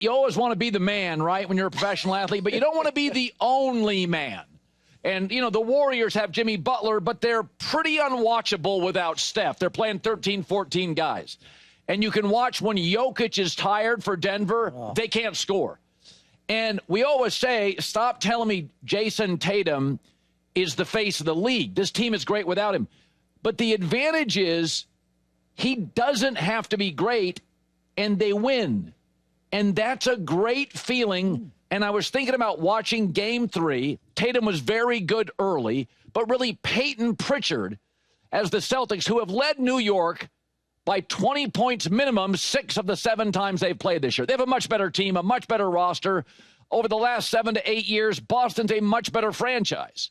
you always want to be the man, right, when you're a professional athlete, but you don't want to be the only man. And, you know, the Warriors have Jimmy Butler, but they're pretty unwatchable without Steph. They're playing 13, 14 guys. And you can watch when Jokic is tired for Denver, they can't score. And we always say, stop telling me Jayson Tatum is the face of the league. This team is great without him. But the advantage is he doesn't have to be great, and they win. And that's a great feeling. And I was thinking about watching Game 3. Tatum was very good early, but really Peyton Pritchard as the Celtics, who have led New York by 20 points minimum 6 of the 7 times they've played this year. They have a much better team, a much better roster. Over the last 7 to 8 years, Boston's a much better franchise.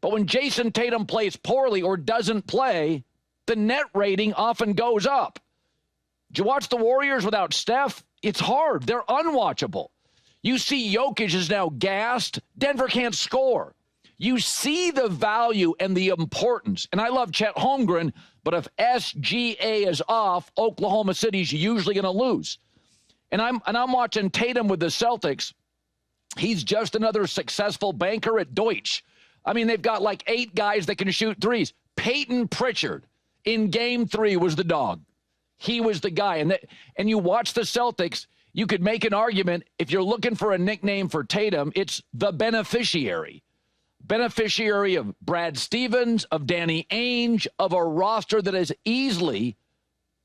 But when Jayson Tatum plays poorly or doesn't play, the net rating often goes up. Did you watch the Warriors without Steph? It's hard. They're unwatchable. You see Jokic is now gassed. Denver can't score. You see the value and the importance. And I love Chet Holmgren, but if SGA is off, Oklahoma City's usually going to lose. And I'm watching Tatum with the Celtics. He's just another successful banker at Deutsche. I mean, they've got like 8 guys that can shoot threes. Peyton Pritchard in Game 3 was the dog. He was the guy. And you watch the Celtics, you could make an argument, if you're looking for a nickname for Tatum, it's the beneficiary. Beneficiary of Brad Stevens, of Danny Ainge, of a roster that is easily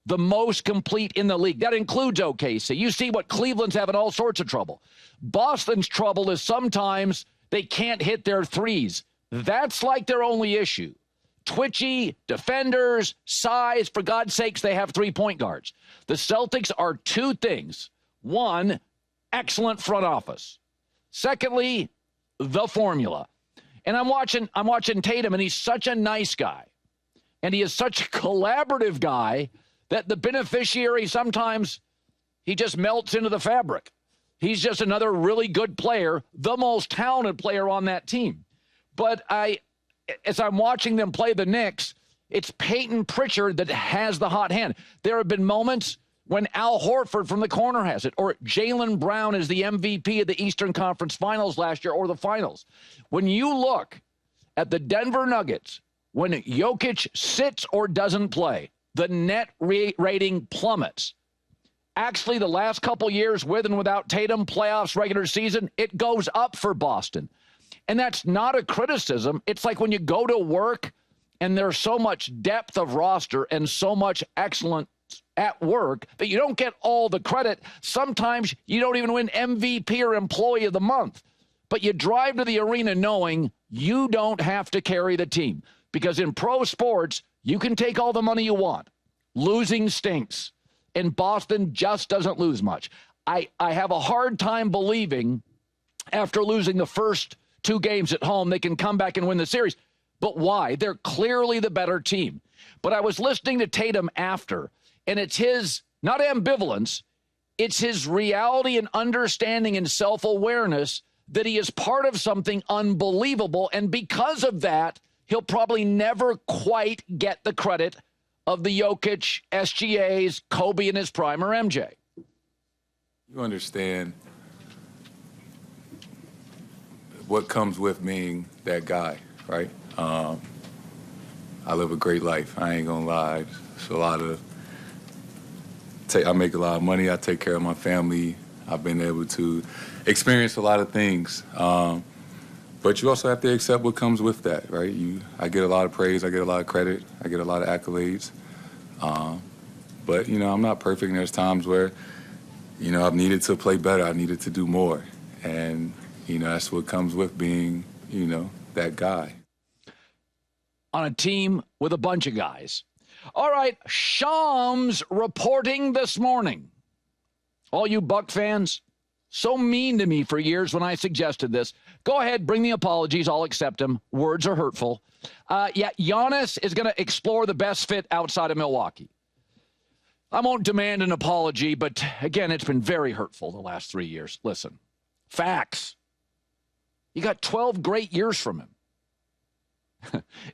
the most complete in the league. That includes OKC. You see what Cleveland's having all sorts of trouble. Boston's trouble is sometimes they can't hit their threes. That's like their only issue. Twitchy, defenders, size. For God's sakes, they have 3 point guards. The Celtics are 2 things. 1, excellent front office. Secondly, the formula. And I'm watching Tatum, and he's such a nice guy. And he is such a collaborative guy that the beneficiary sometimes he just melts into the fabric. He's just another really good player, the most talented player on that team. But as I'm watching them play the Knicks, it's Peyton Pritchard that has the hot hand. There have been moments when Al Horford from the corner has it, or Jaylen Brown is the MVP of the Eastern Conference Finals last year, or the Finals. When you look at the Denver Nuggets, when Jokic sits or doesn't play, the net rating plummets. Actually, the last couple years, with and without Tatum, playoffs, regular season, it goes up for Boston. And that's not a criticism. It's like when you go to work and there's so much depth of roster and so much excellence at work that you don't get all the credit. Sometimes you don't even win MVP or Employee of the Month. But you drive to the arena knowing you don't have to carry the team. Because in pro sports, you can take all the money you want. Losing stinks. And Boston just doesn't lose much. I have a hard time believing after losing the first 2 games at home, they can come back and win the series. But why? They're clearly the better team. But I was listening to Tatum after, and it's his, not ambivalence, it's his reality and understanding and self-awareness that he is part of something unbelievable. And because of that, he'll probably never quite get the credit of the Jokic, SGAs, Kobe in his prime, or MJ. You understand what comes with being that guy, right? I live a great life. I ain't gonna lie. It's a lot of. I make a lot of money. I take care of my family. I've been able to experience a lot of things. But you also have to accept what comes with that, right? I get a lot of praise. I get a lot of credit. I get a lot of accolades. But, I'm not perfect. And there's times where, I've needed to play better. I needed to do more. And, that's what comes with being, that guy. On a team with a bunch of guys. All right, Shams reporting this morning. All you Buck fans, so mean to me for years when I suggested this. Go ahead, bring the apologies. I'll accept them. Words are hurtful. Giannis is going to explore the best fit outside of Milwaukee. I won't demand an apology, but again, it's been very hurtful the last 3 years. Listen, facts. You got 12 great years from him.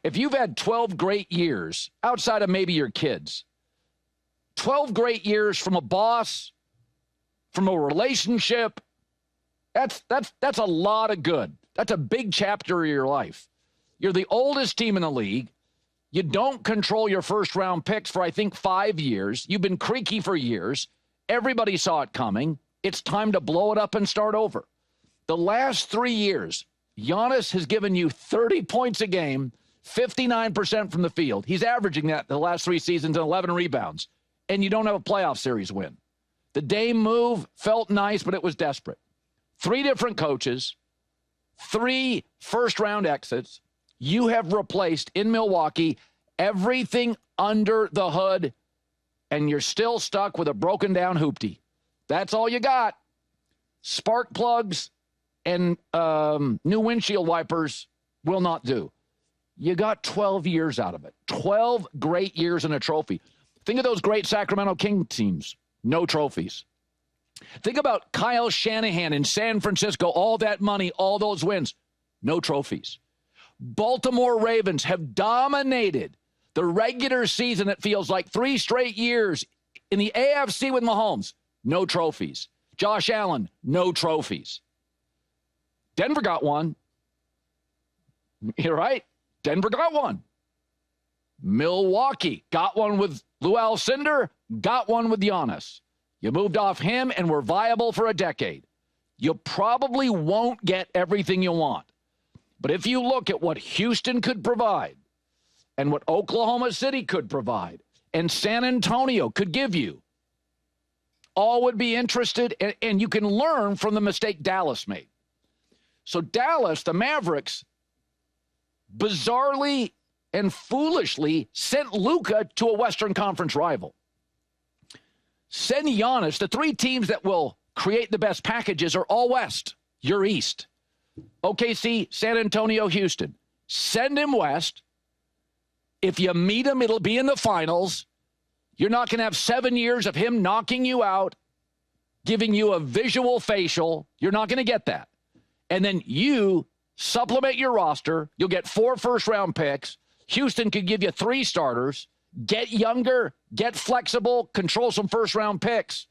If you've had 12 great years outside of maybe your kids, 12 great years from a boss, from a relationship. That's a lot of good. That's a big chapter of your life. You're the oldest team in the league. You don't control your first-round picks for, I think, 5 years. You've been creaky for years. Everybody saw it coming. It's time to blow it up and start over. The last 3 years, Giannis has given you 30 points a game, 59% from the field. He's averaging that the last 3 seasons and 11 rebounds. And you don't have a playoff series win. The Dame move felt nice, but it was desperate. 3 different coaches, 3 first-round exits. You have replaced in Milwaukee everything under the hood, and you're still stuck with a broken-down hoopty. That's all you got. Spark plugs and new windshield wipers will not do. You got 12 years out of it. 12 great years and a trophy. Think of those great Sacramento King teams. No trophies. Think about Kyle Shanahan in San Francisco. All that money, all those wins. No trophies. Baltimore Ravens have dominated the regular season, it feels like 3 straight years in the AFC with Mahomes. No trophies. Josh Allen, no trophies. Denver got one. You're right. Denver got one. Milwaukee got one with Lou Alcindor, got one with Giannis. You moved off him and were viable for a decade. You probably won't get everything you want. But if you look at what Houston could provide and what Oklahoma City could provide and San Antonio could give you, all would be interested, and you can learn from the mistake Dallas made. So Dallas, the Mavericks, bizarrely and foolishly sent Luka to a Western Conference rival. Send Giannis. The 3 teams that will create the best packages are all West. You're East. OKC, San Antonio, Houston. Send him West. If you meet him, it'll be in the finals. You're not going to have 7 years of him knocking you out, giving you a visual facial. You're not going to get that. And then you supplement your roster. You'll get 4 first-round picks. Houston could give you 3 starters. Get younger, get flexible, control some first-round picks.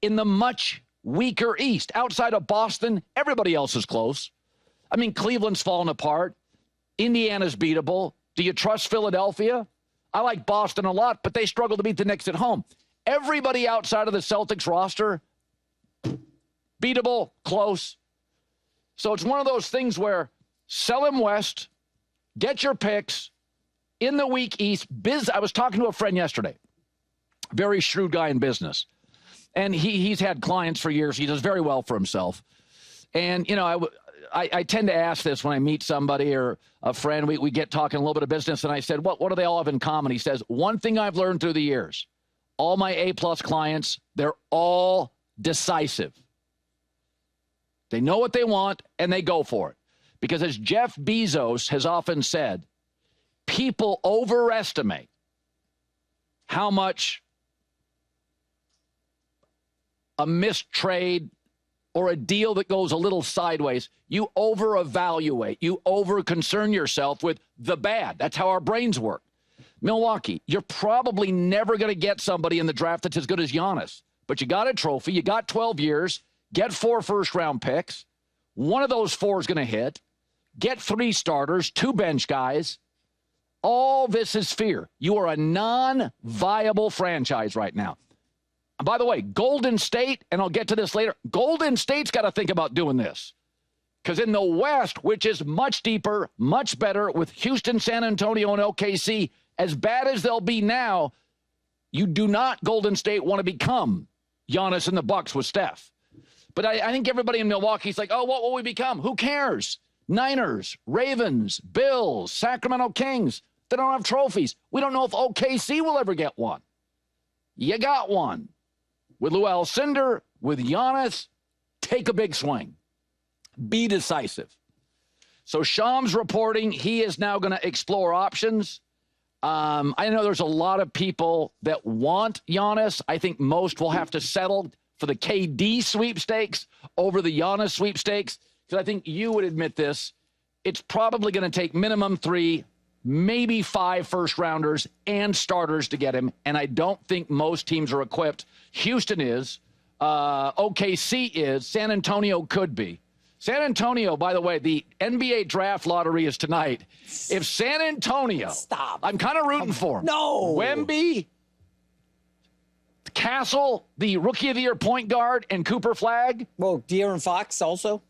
In the much weaker East, outside of Boston, everybody else is close. I mean, Cleveland's falling apart. Indiana's beatable. Do you trust Philadelphia? I like Boston a lot, but they struggle to beat the Knicks at home. Everybody outside of the Celtics roster, beatable, close. So it's one of those things where sell him West, get your picks. In the weak East, I was talking to a friend yesterday, very shrewd guy in business, and he's had clients for years. He does very well for himself. And, you know, I tend to ask this when I meet somebody or a friend. We get talking a little bit of business, and I said, what do they all have in common? He says, one thing I've learned through the years, all my A-plus clients, they're all decisive. They know what they want, and they go for it. Because as Jeff Bezos has often said, people overestimate how much a missed trade or a deal that goes a little sideways, you over-evaluate, you over-concern yourself with the bad. That's how our brains work. Milwaukee, you're probably never going to get somebody in the draft that's as good as Giannis, but you got a trophy, you got 12 years, get 4 first-round picks, one of those 4 is going to hit, get 3 starters, 2 bench guys. All this is fear. You are a non-viable franchise right now. And by the way, Golden State, and I'll get to this later, Golden State's got to think about doing this. Because in the West, which is much deeper, much better, with Houston, San Antonio, and OKC, as bad as they'll be now, you do not, Golden State, want to become Giannis and the Bucks with Steph. But I think everybody in Milwaukee's like, oh, what will we become? Who cares? Niners, Ravens, Bills, Sacramento Kings. They don't have trophies. We don't know if OKC will ever get one. You got one. With Lou Alcindor, with Giannis, take a big swing. Be decisive. So Sham's reporting he is now going to explore options. I know there's a lot of people that want Giannis. I think most will have to settle for the KD sweepstakes over the Giannis sweepstakes. Because I think you would admit this. It's probably going to take minimum 3, maybe 5 first-rounders and starters to get him, and I don't think most teams are equipped. Houston is, OKC is. San Antonio could be. San Antonio, by the way, the NBA draft lottery is tonight. If San Antonio, stop, I'm kind of rooting for him. No, Wemby, Castle, the Rookie of the Year point guard, and Cooper Flagg. Well, De'Aaron Fox also.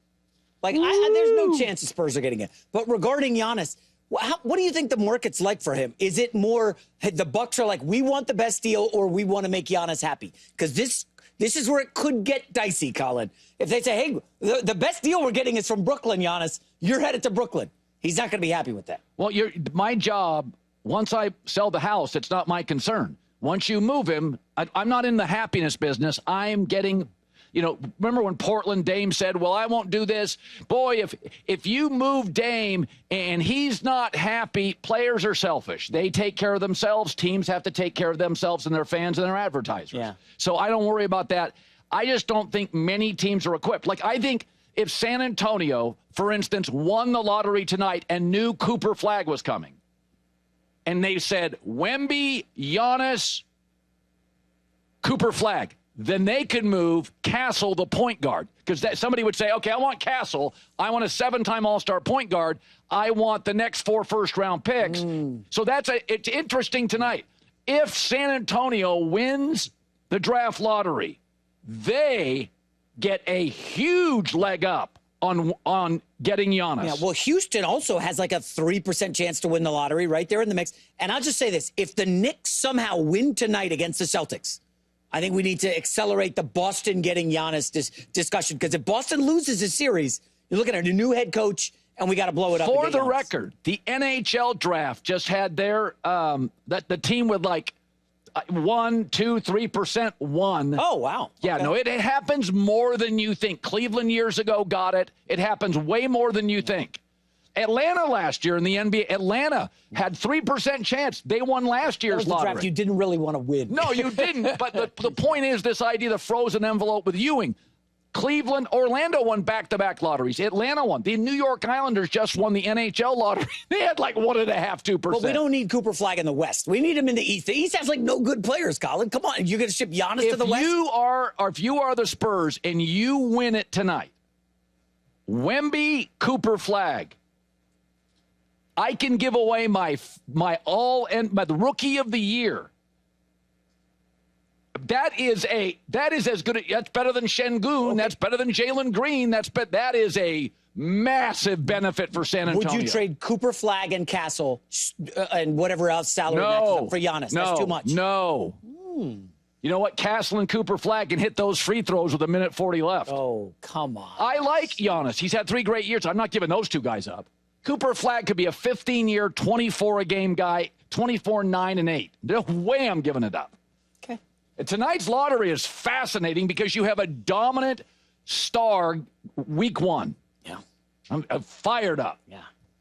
Like, there's no chance the Spurs are getting it. But regarding Giannis, what do you think the market's like for him? Is it more the Bucks are like, we want the best deal, or we want to make Giannis happy? Because this is where it could get dicey, Colin. If they say, hey, the best deal we're getting is from Brooklyn, Giannis, you're headed to Brooklyn. He's not going to be happy with that. Well, my job, once I sell the house, it's not my concern. Once you move him, I'm not in the happiness business. I'm getting, remember when Portland Dame said, well, I won't do this. Boy, if you move Dame and he's not happy, players are selfish. They take care of themselves. Teams have to take care of themselves and their fans and their advertisers. Yeah. So I don't worry about that. I just don't think many teams are equipped. Like, I think if San Antonio, for instance, won the lottery tonight and knew Cooper Flagg was coming, and they said, Wemby, Giannis, Cooper Flagg, then they could move Castle, the point guard. Because somebody would say, okay, I want Castle. I want a 7-time All-Star point guard. I want the next 4 first-round picks. So it's interesting tonight. If San Antonio wins the draft lottery, they get a huge leg up on getting Giannis. Yeah, well, Houston also has like a 3% chance to win the lottery right there in the mix. And I'll just say this. If the Knicks somehow win tonight against the Celtics, I think we need to accelerate the Boston getting Giannis discussion. Because if Boston loses a series, you're looking at a new head coach, and we got to blow it up. For the record, the NHL draft just had their the team with like 1, 2, 3% won. Oh, wow. Yeah, okay. no, it happens more than you think. Cleveland years ago got it. It happens way more than you think. Atlanta last year in the NBA, Atlanta had 3% chance. They won last year's lottery. Draft you didn't really want to win. No, you didn't. But the point is this idea, the frozen envelope with Ewing. Cleveland, Orlando won back-to-back lotteries. Atlanta won. The New York Islanders just won the NHL lottery. They had like 1.5%, 2%. But we don't need Cooper Flagg in the West. We need him in the East. The East has like no good players, Colin. Come on, you're going to ship Giannis to the West? If you are the Spurs and you win it tonight, Wemby, Cooper Flagg, I can give away my the Rookie of the Year. That is as good. That's better than Şengün. Okay. That's better than Jalen Green. That is a massive benefit for San Antonio. Would you trade Cooper Flagg and Castle and whatever else salary matches up for Giannis? That's too much. No. You know what? Castle and Cooper Flagg can hit those free throws with 1:40 left. Oh, come on. I like Giannis. He's had 3 great years. I'm not giving those 2 guys up. Cooper Flagg could be a 15-year, 24-a-game guy, 24, 9, and 8. No way I'm giving it up. Okay. And tonight's lottery is fascinating because you have a dominant star week 1. Yeah. I'm fired up. Yeah.